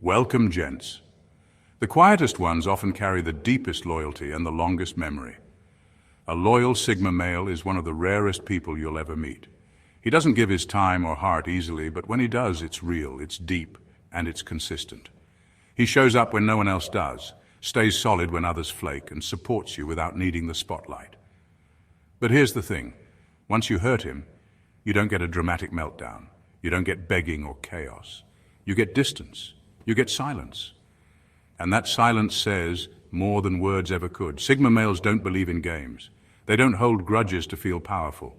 Welcome, gents. The quietest ones often carry the deepest loyalty and the longest memory. A loyal Sigma male is one of the rarest people you'll ever meet. He doesn't give his time or heart easily, but when he does, it's real, it's deep, and it's consistent. He shows up when no one else does, stays solid when others flake, and supports you without needing the spotlight. But here's the thing. Once you hurt him, you don't get a dramatic meltdown. You don't get begging or chaos. You get distance. You get silence. And that silence says more than words ever could. Sigma males don't believe in games. They don't hold grudges to feel powerful.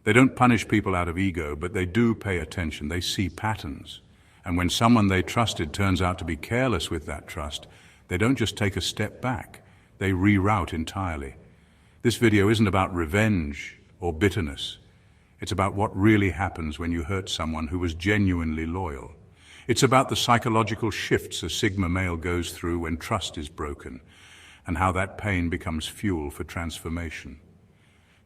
They don't punish people out of ego, but they do pay attention. They see patterns. And when someone they trusted turns out to be careless with that trust, they don't just take a step back. They reroute entirely. This video isn't about revenge or bitterness. It's about what really happens when you hurt someone who was genuinely loyal. It's about the psychological shifts a Sigma male goes through when trust is broken, and how that pain becomes fuel for transformation.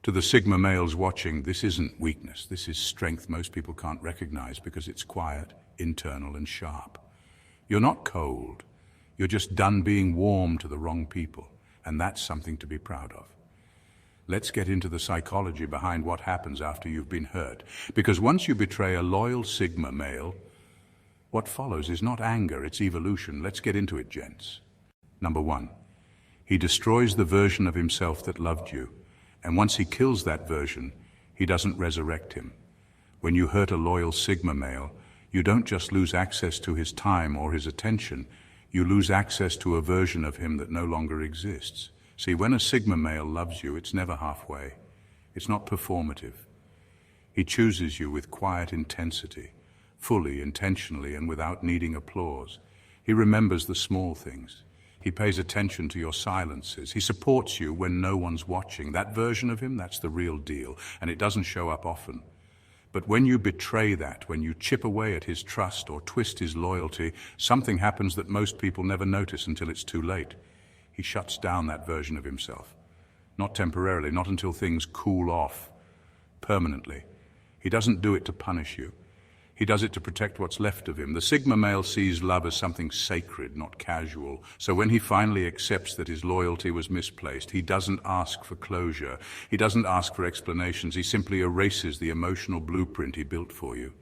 To the Sigma males watching, this isn't weakness, this is strength most people can't recognize because it's quiet, internal, and sharp. You're not cold, you're just done being warm to the wrong people, and that's something to be proud of. Let's get into the psychology behind what happens after you've been hurt, because once you betray a loyal Sigma male, what follows is not anger, it's evolution. Let's get into it, gents. Number one, he destroys the version of himself that loved you. And once he kills that version, he doesn't resurrect him. When you hurt a loyal Sigma male, you don't just lose access to his time or his attention, you lose access to a version of him that no longer exists. See, when a Sigma male loves you, it's never halfway. It's not performative. He chooses you with quiet intensity, fully, intentionally, and without needing applause. He remembers the small things. He pays attention to your silences. He supports you when no one's watching. That version of him, that's the real deal, and it doesn't show up often. But when you betray that, when you chip away at his trust or twist his loyalty, something happens that most people never notice until it's too late. He shuts down that version of himself. Not temporarily, not until things cool off. Permanently. He doesn't do it to punish you. He does it to protect what's left of him. The Sigma male sees love as something sacred, not casual. So when he finally accepts that his loyalty was misplaced, he doesn't ask for closure. He doesn't ask for explanations. He simply erases the emotional blueprint he built for you.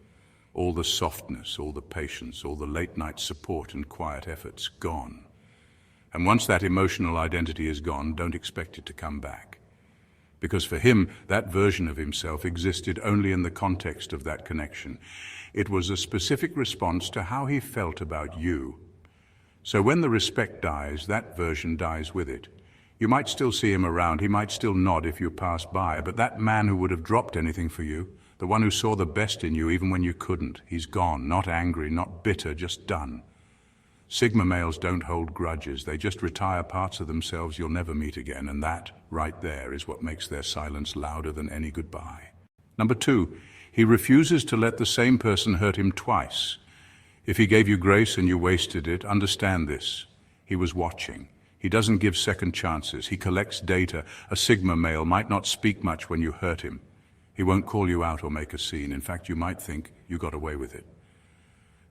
All the softness, all the patience, all the late-night support and quiet efforts, gone. And once that emotional identity is gone, don't expect it to come back. Because for him, that version of himself existed only in the context of that connection. It was a specific response to how he felt about you. So when the respect dies, that version dies with it. You might still see him around, he might still nod if you pass by, but that man who would have dropped anything for you, the one who saw the best in you even when you couldn't, he's gone, not angry, not bitter, just done. Sigma males don't hold grudges, they just retire parts of themselves you'll never meet again, and that, right there, is what makes their silence louder than any goodbye. Number two, he refuses to let the same person hurt him twice. If he gave you grace and you wasted it, understand this. He was watching. He doesn't give second chances. He collects data. A Sigma male might not speak much when you hurt him. He won't call you out or make a scene. In fact, you might think you got away with it.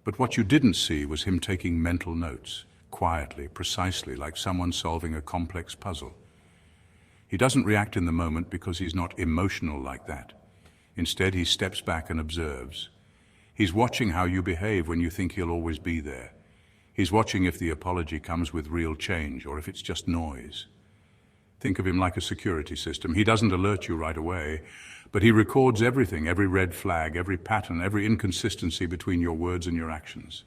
But what you didn't see was him taking mental notes, quietly, precisely, like someone solving a complex puzzle. He doesn't react in the moment because he's not emotional like that. Instead, he steps back and observes. He's watching how you behave when you think he'll always be there. He's watching if the apology comes with real change or if it's just noise. Think of him like a security system. He doesn't alert you right away, but he records everything, every red flag, every pattern, every inconsistency between your words and your actions.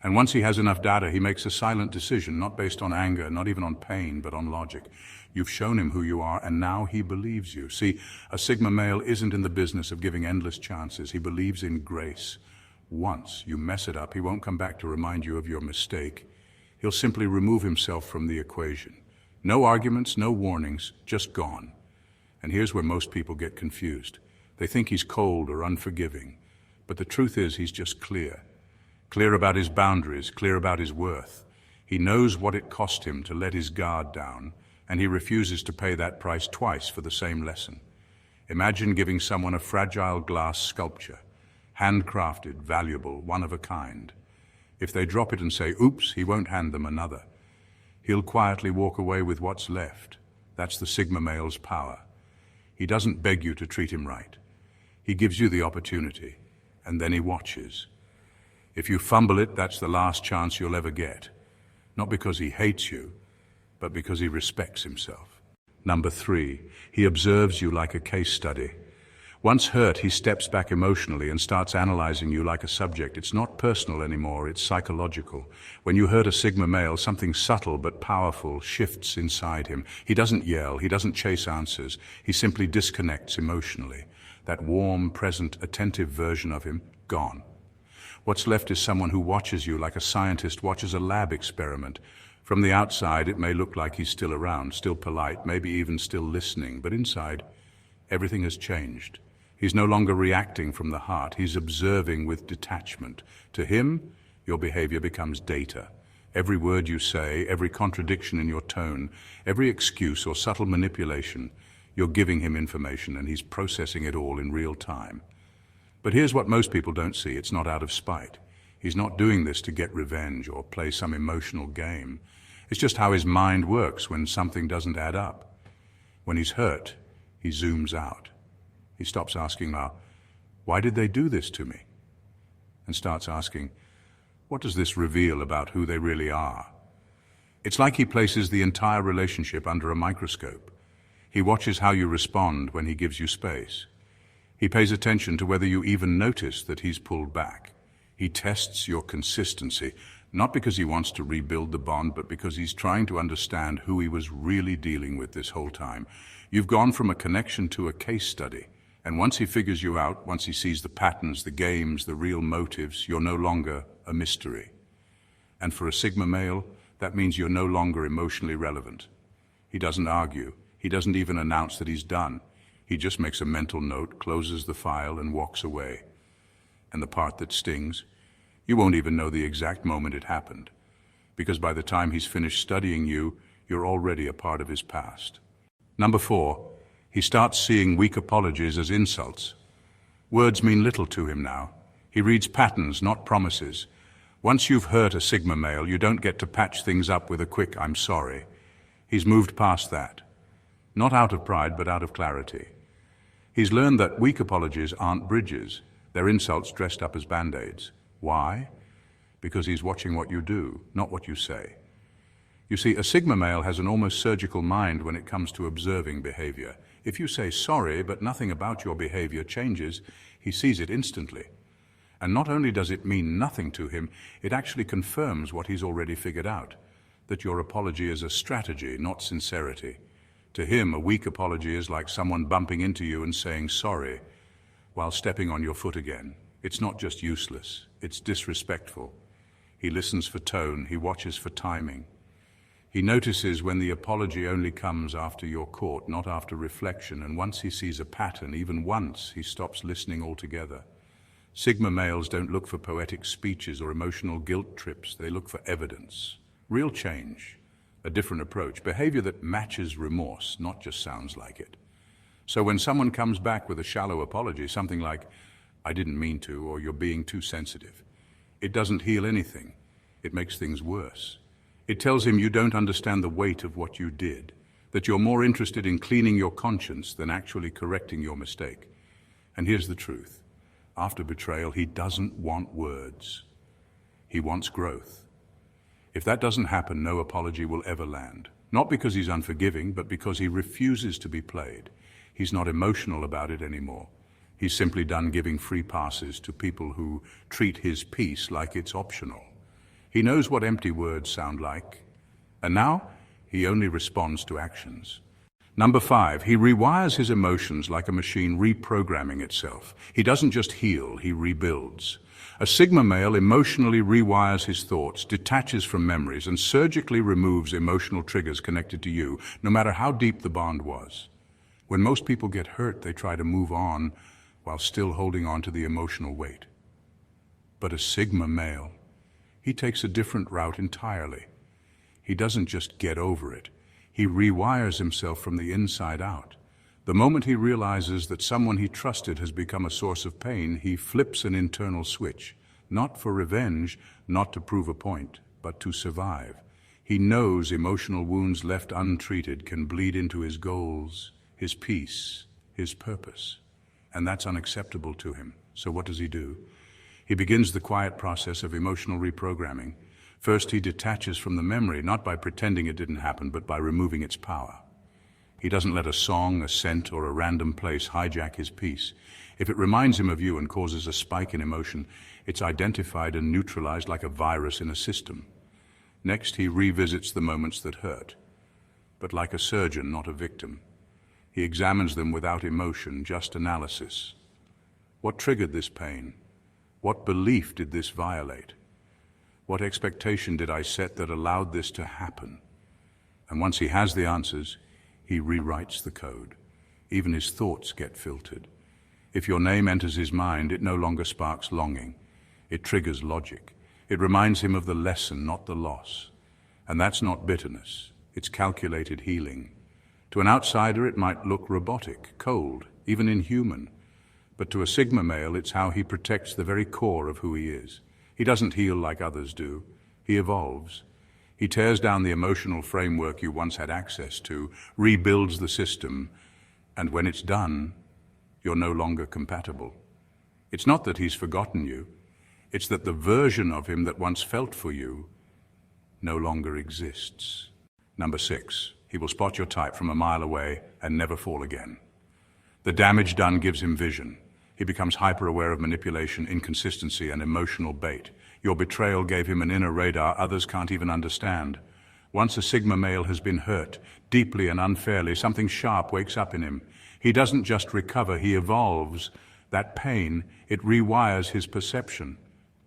And once he has enough data, he makes a silent decision, not based on anger, not even on pain, but on logic. You've shown him who you are, and now he believes you. See, a Sigma male isn't in the business of giving endless chances. He believes in grace. Once you mess it up, he won't come back to remind you of your mistake. He'll simply remove himself from the equation. No arguments, no warnings, just gone. And here's where most people get confused. They think he's cold or unforgiving. But the truth is he's just clear. Clear about his boundaries, clear about his worth. He knows what it cost him to let his guard down, and he refuses to pay that price twice for the same lesson. Imagine giving someone a fragile glass sculpture, handcrafted, valuable, one of a kind. If they drop it and say, oops, he won't hand them another. He'll quietly walk away with what's left. That's the Sigma male's power. He doesn't beg you to treat him right. He gives you the opportunity, and then he watches. If you fumble it, that's the last chance you'll ever get. Not because he hates you, but because he respects himself. Number 3, he observes you like a case study. Once hurt, he steps back emotionally and starts analyzing you like a subject. It's not personal anymore, it's psychological. When you hurt a Sigma male, something subtle but powerful shifts inside him. He doesn't yell, he doesn't chase answers, he simply disconnects emotionally. That warm, present, attentive version of him, gone. What's left is someone who watches you like a scientist watches a lab experiment. From the outside, it may look like he's still around, still polite, maybe even still listening, but inside, everything has changed. He's no longer reacting from the heart, he's observing with detachment. To him, your behavior becomes data. Every word you say, every contradiction in your tone, every excuse or subtle manipulation, you're giving him information and he's processing it all in real time. But here's what most people don't see, it's not out of spite. He's not doing this to get revenge or play some emotional game. It's just how his mind works when something doesn't add up. When he's hurt, he zooms out. He stops asking, why did they do this to me? And starts asking, what does this reveal about who they really are? It's like he places the entire relationship under a microscope. He watches how you respond when he gives you space. He pays attention to whether you even notice that he's pulled back. He tests your consistency, not because he wants to rebuild the bond, but because he's trying to understand who he was really dealing with this whole time. You've gone from a connection to a case study. And once he figures you out, once he sees the patterns, the games, the real motives, you're no longer a mystery. And for a Sigma male, that means you're no longer emotionally relevant. He doesn't argue. He doesn't even announce that he's done. He just makes a mental note, closes the file, and walks away. And the part that stings, you won't even know the exact moment it happened, because by the time he's finished studying you, you're already a part of his past. Number 4, he starts seeing weak apologies as insults. Words mean little to him now. He reads patterns, not promises. Once you've hurt a Sigma male, you don't get to patch things up with a quick, I'm sorry. He's moved past that. Not out of pride, but out of clarity. He's learned that weak apologies aren't bridges. They're insults dressed up as band-aids. Why? Because he's watching what you do, not what you say. You see, a Sigma male has an almost surgical mind when it comes to observing behavior. If you say sorry, but nothing about your behavior changes, he sees it instantly. And not only does it mean nothing to him, it actually confirms what he's already figured out, that your apology is a strategy, not sincerity. To him, a weak apology is like someone bumping into you and saying sorry while stepping on your foot again. It's not just useless, it's disrespectful. He listens for tone, he watches for timing. He notices when the apology only comes after you're caught, not after reflection, and once he sees a pattern, even once, he stops listening altogether. Sigma males don't look for poetic speeches or emotional guilt trips, they look for evidence. Real change, a different approach, behavior that matches remorse, not just sounds like it. So when someone comes back with a shallow apology, something like, I didn't mean to, or you're being too sensitive, it doesn't heal anything, it makes things worse. It tells him you don't understand the weight of what you did, that you're more interested in cleaning your conscience than actually correcting your mistake. And here's the truth. After betrayal, he doesn't want words. He wants growth. If that doesn't happen, no apology will ever land. Not because he's unforgiving, but because he refuses to be played. He's not emotional about it anymore. He's simply done giving free passes to people who treat his peace like it's optional. He knows what empty words sound like, and now he only responds to actions. Number 5, he rewires his emotions like a machine reprogramming itself. He doesn't just heal, he rebuilds. A Sigma male emotionally rewires his thoughts, detaches from memories, and surgically removes emotional triggers connected to you, no matter how deep the bond was. When most people get hurt, they try to move on while still holding on to the emotional weight. But a Sigma male, he takes a different route entirely. He doesn't just get over it. He rewires himself from the inside out. The moment he realizes that someone he trusted has become a source of pain, he flips an internal switch. Not for revenge, not to prove a point, but to survive. He knows emotional wounds left untreated can bleed into his goals, his peace, his purpose. And that's unacceptable to him. So what does he do? He begins the quiet process of emotional reprogramming. First, he detaches from the memory, not by pretending it didn't happen, but by removing its power. He doesn't let a song, a scent, or a random place hijack his peace. If it reminds him of you and causes a spike in emotion, it's identified and neutralized like a virus in a system. Next, he revisits the moments that hurt, but like a surgeon, not a victim. He examines them without emotion, just analysis. What triggered this pain? What belief did this violate? What expectation did I set that allowed this to happen? And once he has the answers, he rewrites the code. Even his thoughts get filtered. If your name enters his mind, it no longer sparks longing. It triggers logic. It reminds him of the lesson, not the loss. And that's not bitterness. It's calculated healing. To an outsider, it might look robotic, cold, even inhuman. But to a Sigma male, it's how he protects the very core of who he is. He doesn't heal like others do. He evolves. He tears down the emotional framework you once had access to, rebuilds the system, and when it's done, you're no longer compatible. It's not that he's forgotten you. It's that the version of him that once felt for you no longer exists. Number 6, he will spot your type from a mile away and never fall again. The damage done gives him vision. He becomes hyper-aware of manipulation, inconsistency, and emotional bait. Your betrayal gave him an inner radar others can't even understand. Once a Sigma male has been hurt, deeply and unfairly, something sharp wakes up in him. He doesn't just recover, he evolves. That pain, it rewires his perception.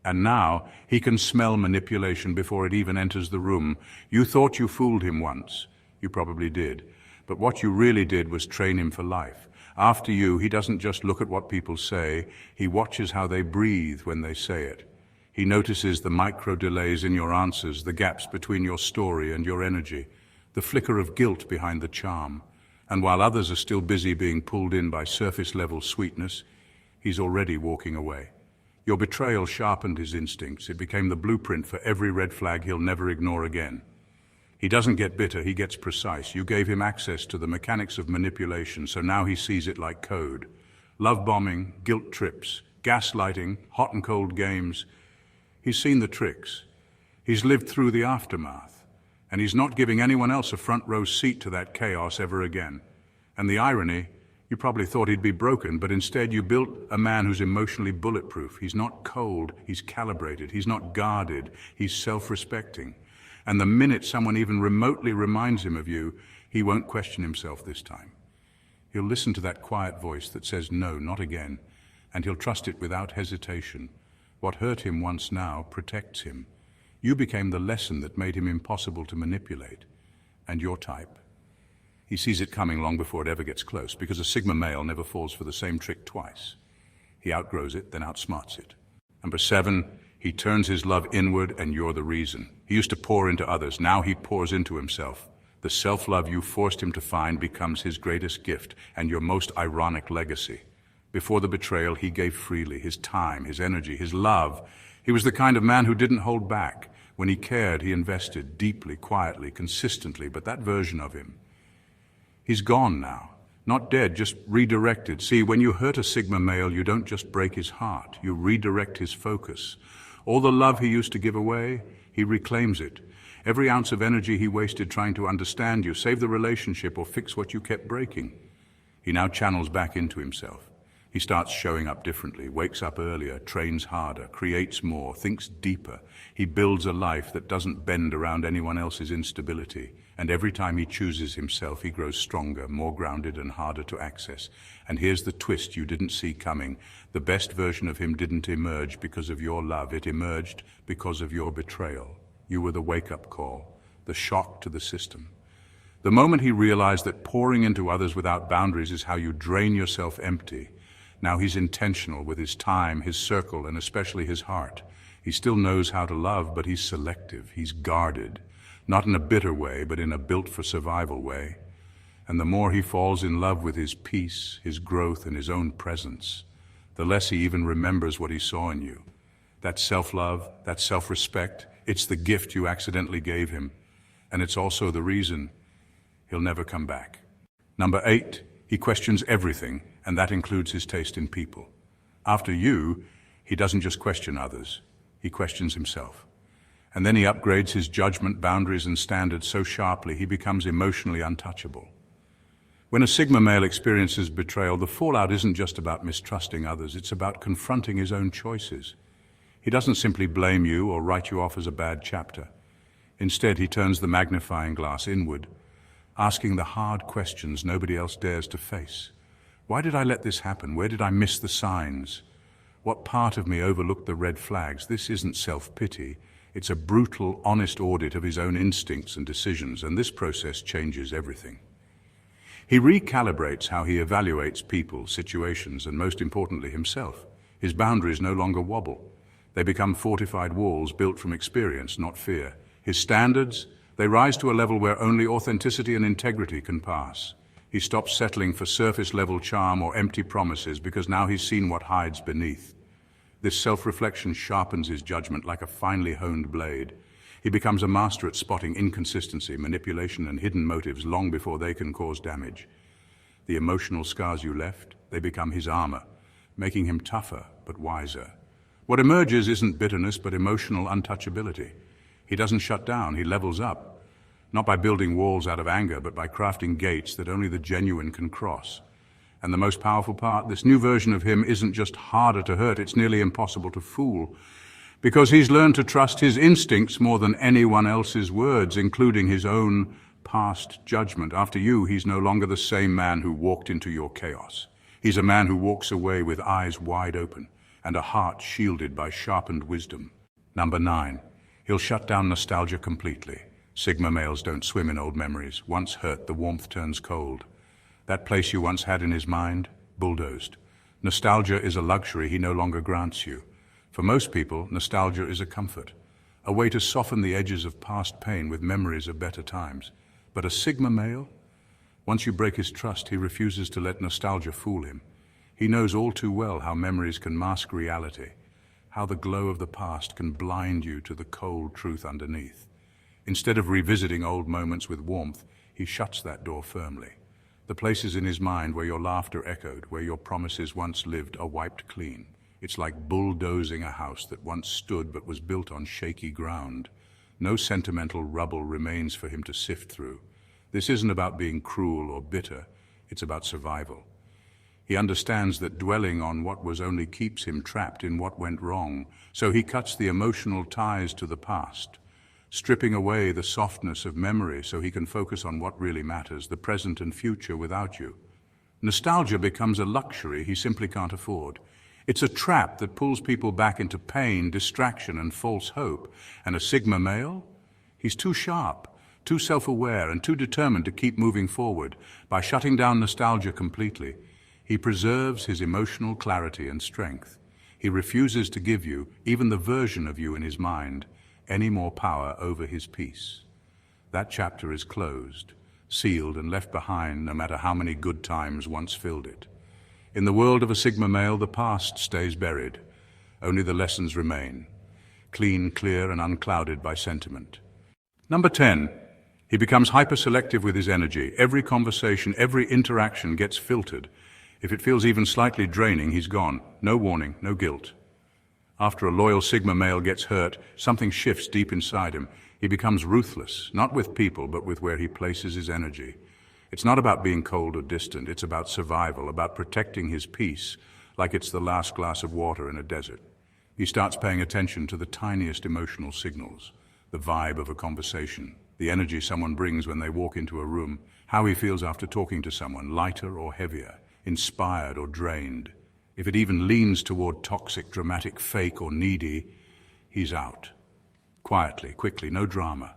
And now, he can smell manipulation before it even enters the room. You thought you fooled him once. You probably did. But what you really did was train him for life. After you, he doesn't just look at what people say, he watches how they breathe when they say it. He notices the micro delays in your answers, the gaps between your story and your energy, the flicker of guilt behind the charm. And while others are still busy being pulled in by surface-level sweetness, he's already walking away. Your betrayal sharpened his instincts. It became the blueprint for every red flag he'll never ignore again. He doesn't get bitter, he gets precise. You gave him access to the mechanics of manipulation, so now he sees it like code. Love bombing, guilt trips, gaslighting, hot and cold games. He's seen the tricks. He's lived through the aftermath. And he's not giving anyone else a front row seat to that chaos ever again. And the irony, you probably thought he'd be broken, but instead you built a man who's emotionally bulletproof. He's not cold, he's calibrated. He's not guarded, he's self-respecting. And the minute someone even remotely reminds him of you, he won't question himself this time. He'll listen to that quiet voice that says, no, not again, and he'll trust it without hesitation. What hurt him once now protects him. You became the lesson that made him impossible to manipulate. And your type. He sees it coming long before it ever gets close, because a Sigma male never falls for the same trick twice. He outgrows it, then outsmarts it. Number 7, he turns his love inward, and you're the reason. He used to pour into others. Now he pours into himself. The self-love you forced him to find becomes his greatest gift and your most ironic legacy. Before the betrayal, he gave freely, his time, his energy, his love. He was the kind of man who didn't hold back. When he cared, he invested deeply, quietly, consistently, but that version of him, he's gone now. Not dead, just redirected. See, when you hurt a Sigma male, you don't just break his heart, you redirect his focus. All the love he used to give away, he reclaims it. Every ounce of energy he wasted trying to understand you, save the relationship, or fix what you kept breaking, he now channels back into himself. He starts showing up differently, wakes up earlier, trains harder, creates more, thinks deeper. He builds a life that doesn't bend around anyone else's instability. And every time he chooses himself, he grows stronger, more grounded, and harder to access. And here's the twist you didn't see coming. The best version of him didn't emerge because of your love. It emerged because of your betrayal. You were the wake-up call, the shock to the system. The moment he realized that pouring into others without boundaries is how you drain yourself empty, now he's intentional with his time, his circle, and especially his heart. He still knows how to love, but he's selective, he's guarded. Not in a bitter way, but in a built-for-survival way. And the more he falls in love with his peace, his growth, and his own presence, the less he even remembers what he saw in you. That's self-love, that's self-respect. It's the gift you accidentally gave him. And it's also the reason he'll never come back. Number 8, he questions everything, and that includes his taste in people. After you, he doesn't just question others, he questions himself. And then he upgrades his judgment, boundaries, and standards so sharply he becomes emotionally untouchable. When a Sigma male experiences betrayal, the fallout isn't just about mistrusting others, it's about confronting his own choices. He doesn't simply blame you or write you off as a bad chapter. Instead, he turns the magnifying glass inward, asking the hard questions nobody else dares to face. Why did I let this happen? Where did I miss the signs? What part of me overlooked the red flags? This isn't self-pity. It's a brutal, honest audit of his own instincts and decisions, and this process changes everything. He recalibrates how he evaluates people, situations, and most importantly, himself. His boundaries no longer wobble. They become fortified walls built from experience, not fear. His standards, they rise to a level where only authenticity and integrity can pass. He stops settling for surface-level charm or empty promises because now he's seen what hides beneath. This self-reflection sharpens his judgment like a finely honed blade. He becomes a master at spotting inconsistency, manipulation, and hidden motives long before they can cause damage. The emotional scars you left, they become his armor, making him tougher but wiser. What emerges isn't bitterness but emotional untouchability. He doesn't shut down, he levels up, not by building walls out of anger, but by crafting gates that only the genuine can cross. And the most powerful part, this new version of him isn't just harder to hurt, it's nearly impossible to fool. Because he's learned to trust his instincts more than anyone else's words, including his own past judgment. After you, he's no longer the same man who walked into your chaos. He's a man who walks away with eyes wide open and a heart shielded by sharpened wisdom. Number 9, he'll shut down nostalgia completely. Sigma males don't swim in old memories. Once hurt, the warmth turns cold. That place you once had in his mind, bulldozed. Nostalgia is a luxury he no longer grants you. For most people, nostalgia is a comfort, a way to soften the edges of past pain with memories of better times. But a Sigma male? Once you break his trust, he refuses to let nostalgia fool him. He knows all too well how memories can mask reality, how the glow of the past can blind you to the cold truth underneath. Instead of revisiting old moments with warmth, he shuts that door firmly. The places in his mind where your laughter echoed, where your promises once lived, are wiped clean. It's like bulldozing a house that once stood but was built on shaky ground. No sentimental rubble remains for him to sift through. This isn't about being cruel or bitter, it's about survival. He understands that dwelling on what was only keeps him trapped in what went wrong, so he cuts the emotional ties to the past, stripping away the softness of memory so he can focus on what really matters, the present and future without you. Nostalgia becomes a luxury he simply can't afford. It's a trap that pulls people back into pain, distraction, and false hope. And a Sigma male? He's too sharp, too self-aware, and too determined to keep moving forward. By shutting down nostalgia completely, he preserves his emotional clarity and strength. He refuses to give you, even the version of you in his mind, any more power over his peace. That chapter is closed, sealed, and left behind no matter how many good times once filled it. In the world of a Sigma male, the past stays buried. Only the lessons remain, clean, clear, and unclouded by sentiment. Number 10, he becomes hyper-selective with his energy. Every conversation, every interaction gets filtered. If it feels even slightly draining, he's gone. No warning, no guilt. After a loyal Sigma male gets hurt, something shifts deep inside him. He becomes ruthless, not with people, but with where he places his energy. It's not about being cold or distant, it's about survival, about protecting his peace, like it's the last glass of water in a desert. He starts paying attention to the tiniest emotional signals, the vibe of a conversation, the energy someone brings when they walk into a room, how he feels after talking to someone, lighter or heavier, inspired or drained. If it even leans toward toxic, dramatic, fake, or needy, he's out. Quietly, quickly, no drama.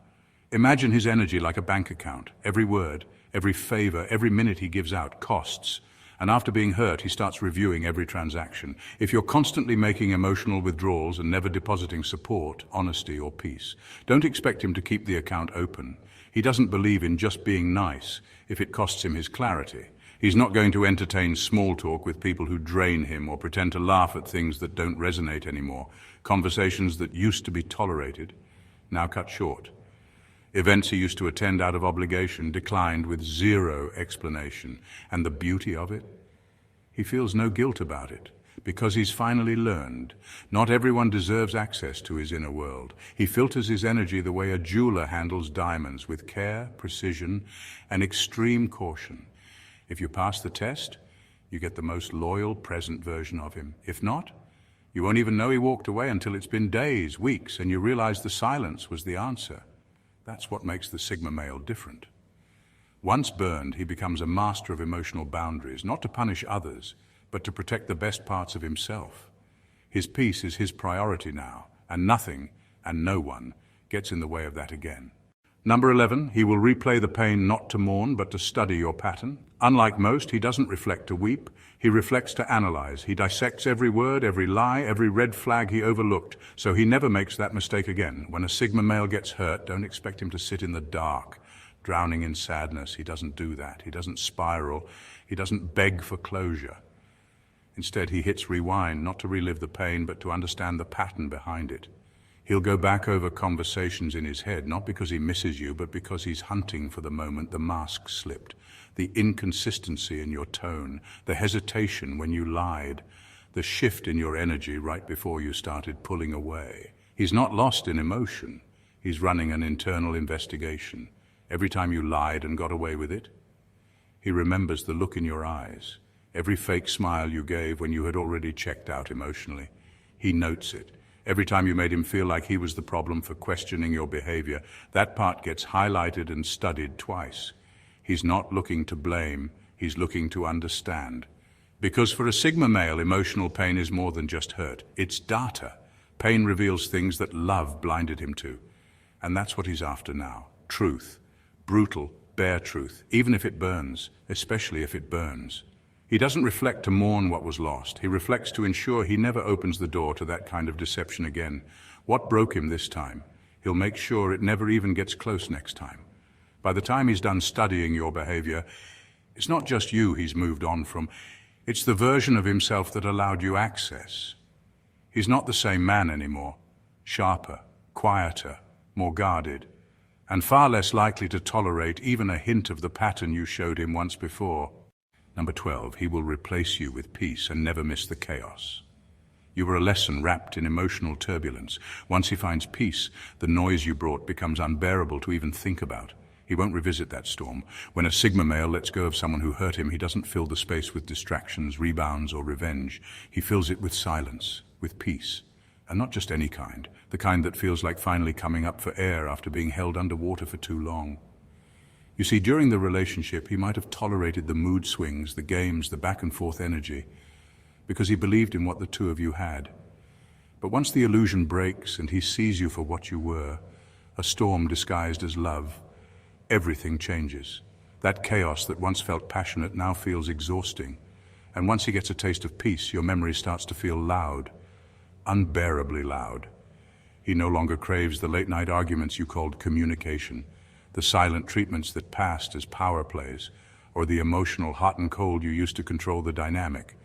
Imagine his energy like a bank account. Every word, every favor, every minute he gives out costs. And after being hurt, he starts reviewing every transaction. If you're constantly making emotional withdrawals and never depositing support, honesty, or peace, don't expect him to keep the account open. He doesn't believe in just being nice if it costs him his clarity. He's not going to entertain small talk with people who drain him or pretend to laugh at things that don't resonate anymore. Conversations that used to be tolerated, now cut short. Events he used to attend out of obligation declined with zero explanation. And the beauty of it? He feels no guilt about it, because he's finally learned. Not everyone deserves access to his inner world. He filters his energy the way a jeweler handles diamonds, with care, precision, and extreme caution. If you pass the test, you get the most loyal, present version of him. If not, you won't even know he walked away until it's been days, weeks, and you realize the silence was the answer. That's what makes the Sigma male different. Once burned, he becomes a master of emotional boundaries, not to punish others, but to protect the best parts of himself. His peace is his priority now, and nothing and no one gets in the way of that again. Number 11, he will replay the pain not to mourn, but to study your pattern. Unlike most, he doesn't reflect to weep. He reflects to analyze. He dissects every word, every lie, every red flag he overlooked, so he never makes that mistake again. When a Sigma male gets hurt, don't expect him to sit in the dark, drowning in sadness. He doesn't do that. He doesn't spiral. He doesn't beg for closure. Instead, he hits rewind, not to relive the pain, but to understand the pattern behind it. He'll go back over conversations in his head, not because he misses you, but because he's hunting for the moment the mask slipped, the inconsistency in your tone, the hesitation when you lied, the shift in your energy right before you started pulling away. He's not lost in emotion. He's running an internal investigation. Every time you lied and got away with it, he remembers the look in your eyes, every fake smile you gave when you had already checked out emotionally. He notes it. Every time you made him feel like he was the problem for questioning your behavior, that part gets highlighted and studied twice. He's not looking to blame, he's looking to understand. Because for a Sigma male, emotional pain is more than just hurt. It's data. Pain reveals things that love blinded him to. And that's what he's after now. Truth. Brutal, bare truth, even if it burns, especially if it burns. He doesn't reflect to mourn what was lost. He reflects to ensure he never opens the door to that kind of deception again. What broke him this time? He'll make sure it never even gets close next time. By the time he's done studying your behavior, it's not just you he's moved on from. It's the version of himself that allowed you access. He's not the same man anymore. Sharper, quieter, more guarded, and far less likely to tolerate even a hint of the pattern you showed him once before. Number 12, he will replace you with peace and never miss the chaos. You were a lesson wrapped in emotional turbulence. Once he finds peace, the noise you brought becomes unbearable to even think about. He won't revisit that storm. When a Sigma male lets go of someone who hurt him, he doesn't fill the space with distractions, rebounds, or revenge. He fills it with silence, with peace. And not just any kind, the kind that feels like finally coming up for air after being held underwater for too long. You see, during the relationship, he might have tolerated the mood swings, the games, the back-and-forth energy, because he believed in what the two of you had. But once the illusion breaks and he sees you for what you were, a storm disguised as love, everything changes. That chaos that once felt passionate now feels exhausting. And once he gets a taste of peace, your memory starts to feel loud, unbearably loud. He no longer craves the late-night arguments you called communication, the silent treatments that passed as power plays, or the emotional hot and cold you used to control the dynamic.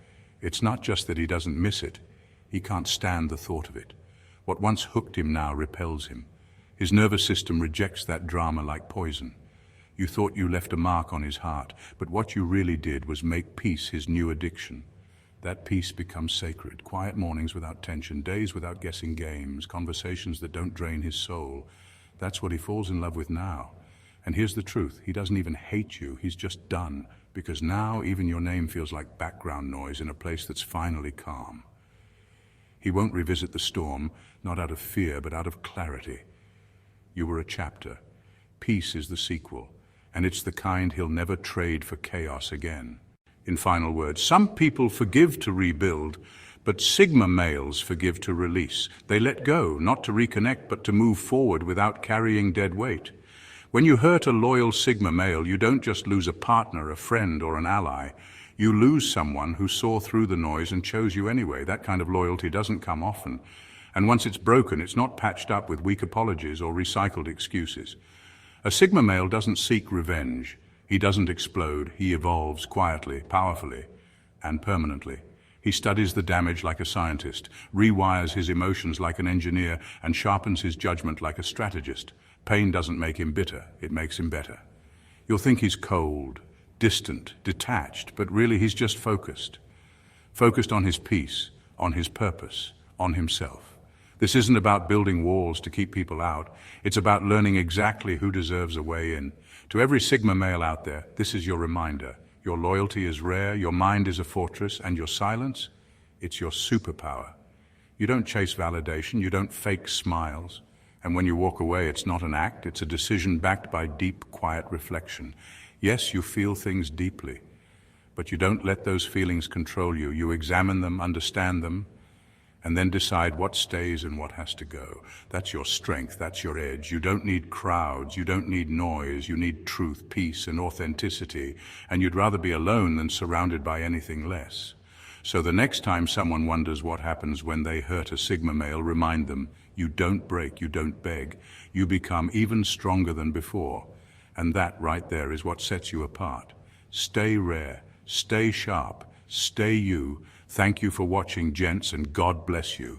It's not just that he doesn't miss it. He can't stand the thought of it. What once hooked him now repels him. His nervous system rejects that drama like poison. You thought you left a mark on his heart, but what you really did was make peace his new addiction. That peace becomes sacred. Quiet mornings without tension, days without guessing games, conversations that don't drain his soul. That's what he falls in love with now. And here's the truth, he doesn't even hate you, he's just done, because now even your name feels like background noise in a place that's finally calm. He won't revisit the storm, not out of fear, but out of clarity. You were a chapter. Peace is the sequel, and it's the kind he'll never trade for chaos again. In final words, some people forgive to rebuild, but Sigma males forgive to release. They let go, not to reconnect, but to move forward without carrying dead weight. When you hurt a loyal Sigma male, you don't just lose a partner, a friend, or an ally. You lose someone who saw through the noise and chose you anyway. That kind of loyalty doesn't come often. And once it's broken, it's not patched up with weak apologies or recycled excuses. A Sigma male doesn't seek revenge. He doesn't explode, he evolves quietly, powerfully, and permanently. He studies the damage like a scientist, rewires his emotions like an engineer, and sharpens his judgment like a strategist. Pain doesn't make him bitter, it makes him better. You'll think he's cold, distant, detached, but really he's just focused. Focused on his peace, on his purpose, on himself. This isn't about building walls to keep people out. It's about learning exactly who deserves a way in. To every Sigma male out there, this is your reminder. Your loyalty is rare, your mind is a fortress, and your silence, it's your superpower. You don't chase validation, you don't fake smiles. And when you walk away, it's not an act, it's a decision backed by deep, quiet reflection. Yes, you feel things deeply, but you don't let those feelings control you. You examine them, understand them, and then decide what stays and what has to go. That's your strength, that's your edge. You don't need crowds, you don't need noise, you need truth, peace, and authenticity, and you'd rather be alone than surrounded by anything less. So the next time someone wonders what happens when they hurt a Sigma male, remind them, you don't break, you don't beg, you become even stronger than before. And that right there is what sets you apart. Stay rare, stay sharp, stay you. Thank you for watching, gents, and God bless you.